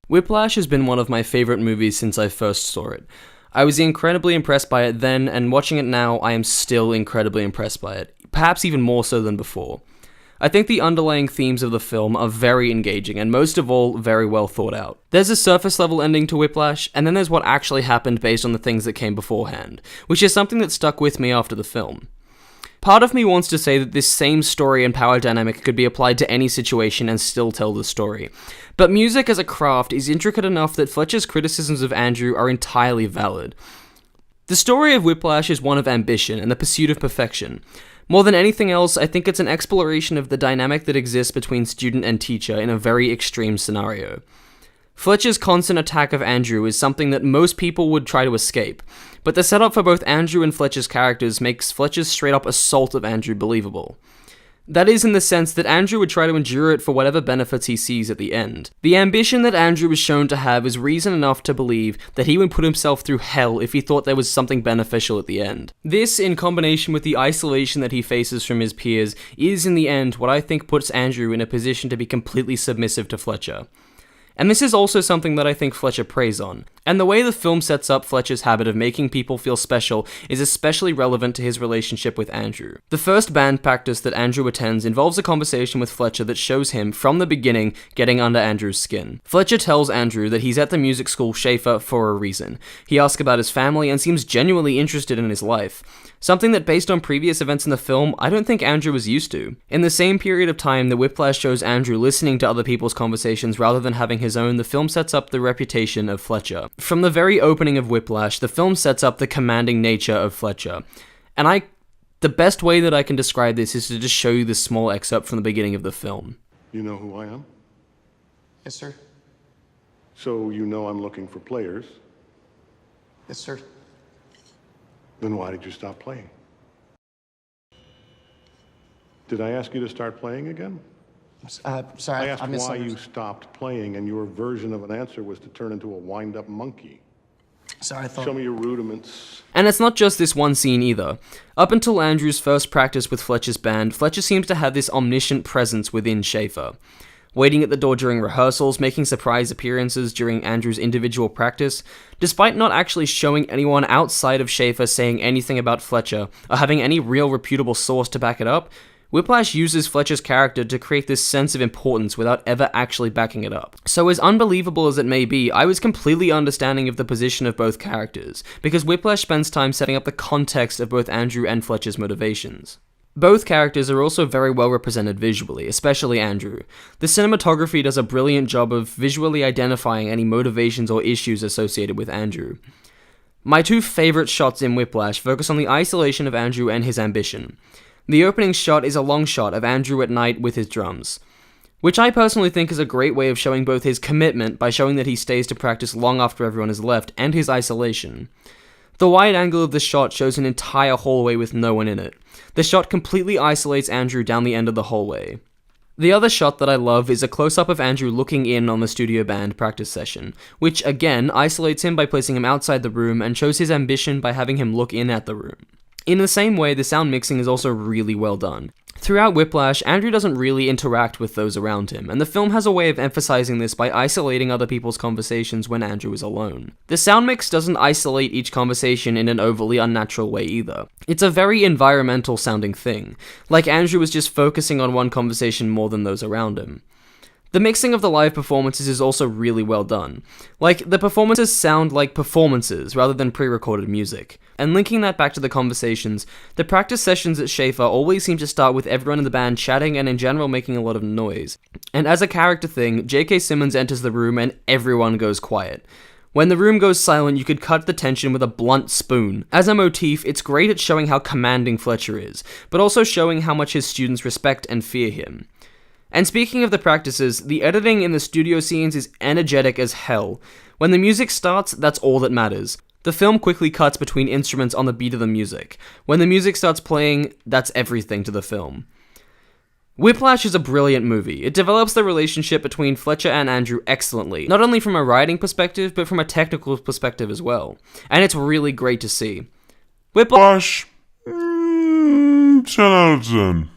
Whiplash has been one of my favorite movies since I first saw it. I was incredibly impressed by it then, and watching it now, I am still incredibly impressed by it, perhaps even more so than before. I think the underlying themes of the film are very engaging, and most of all, very well thought out. There's a surface level ending to Whiplash, and then there's what actually happened based on the things that came beforehand, which is something that stuck with me after the film. Part of me wants to say that this same story and power dynamic could be applied to any situation and still tell the story. But music as a craft is intricate enough that Fletcher's criticisms of Andrew are entirely valid. The story of Whiplash is one of ambition and the pursuit of perfection. More than anything else, I think it's an exploration of the dynamic that exists between student and teacher in a very extreme scenario. Fletcher's constant attack of Andrew is something that most people would try to escape, but the setup for both Andrew and Fletcher's characters makes Fletcher's straight-up assault of Andrew believable. That is in the sense that Andrew would try to endure it for whatever benefits he sees at the end. The ambition that Andrew is shown to have is reason enough to believe that he would put himself through hell if he thought there was something beneficial at the end. This, in combination with the isolation that he faces from his peers, is in the end what I think puts Andrew in a position to be completely submissive to Fletcher. And this is also something that I think Fletcher preys on, and the way the film sets up Fletcher's habit of making people feel special is especially relevant to his relationship with Andrew. The first band practice that Andrew attends involves a conversation with Fletcher that shows him, from the beginning, getting under Andrew's skin. Fletcher tells Andrew that he's at the music school Schaefer for a reason. He asks about his family and seems genuinely interested in his life. Something that, based on previous events in the film, I don't think Andrew was used to. In the same period of time that Whiplash shows Andrew listening to other people's conversations rather than having his own, the film sets up the reputation of Fletcher. From the very opening of Whiplash, the film sets up the commanding nature of Fletcher. And the best way that I can describe this is to just show you this small excerpt from the beginning of the film. You know who I am? Yes, sir. So you know I'm looking for players. Yes, sir. Then why did you stop playing? Did I ask you to start playing again? Sorry, I asked why misunderstood. you stopped playing, and your version of an answer was to turn into a wind-up monkey. Sorry, I thought... Show me your rudiments. And it's not just this one scene either. Up until Andrew's first practice with Fletcher's band, Fletcher seems to have this omniscient presence within Schaefer. Waiting at the door during rehearsals, making surprise appearances during Andrew's individual practice, despite not actually showing anyone outside of Schaefer saying anything about Fletcher, or having any real reputable source to back it up, Whiplash uses Fletcher's character to create this sense of importance without ever actually backing it up. So as unbelievable as it may be, I was completely understanding of the position of both characters, because Whiplash spends time setting up the context of both Andrew and Fletcher's motivations. Both characters are also very well represented visually, especially Andrew. The cinematography does a brilliant job of visually identifying any motivations or issues associated with Andrew. My two favorite shots in Whiplash focus on the isolation of Andrew and his ambition. The opening shot is a long shot of Andrew at night with his drums, which I personally think is a great way of showing both his commitment by showing that he stays to practice long after everyone has left, and his isolation. The wide angle of the shot shows an entire hallway with no one in it. The shot completely isolates Andrew down the end of the hallway. The other shot that I love is a close-up of Andrew looking in on the studio band practice session, which again isolates him by placing him outside the room and shows his ambition by having him look in at the room. In the same way, the sound mixing is also really well done. Throughout Whiplash, Andrew doesn't really interact with those around him, and the film has a way of emphasizing this by isolating other people's conversations when Andrew is alone. The sound mix doesn't isolate each conversation in an overly unnatural way either. It's a very environmental sounding thing, like Andrew is just focusing on one conversation more than those around him. The mixing of the live performances is also really well done. Like, the performances sound like performances rather than pre-recorded music. And linking that back to the conversations, the practice sessions at Schaefer always seem to start with everyone in the band chatting and in general making a lot of noise. And as a character thing, J.K. Simmons enters the room and everyone goes quiet. When the room goes silent, you could cut the tension with a blunt spoon. As a motif, it's great at showing how commanding Fletcher is, but also showing how much his students respect and fear him. And speaking of the practices, the editing in the studio scenes is energetic as hell. When the music starts, that's all that matters. The film quickly cuts between instruments on the beat of the music. When the music starts playing, that's everything to the film. Whiplash is a brilliant movie. It develops the relationship between Fletcher and Andrew excellently, not only from a writing perspective, but from a technical perspective as well. And it's really great to see. Whiplash, 10 out of 10.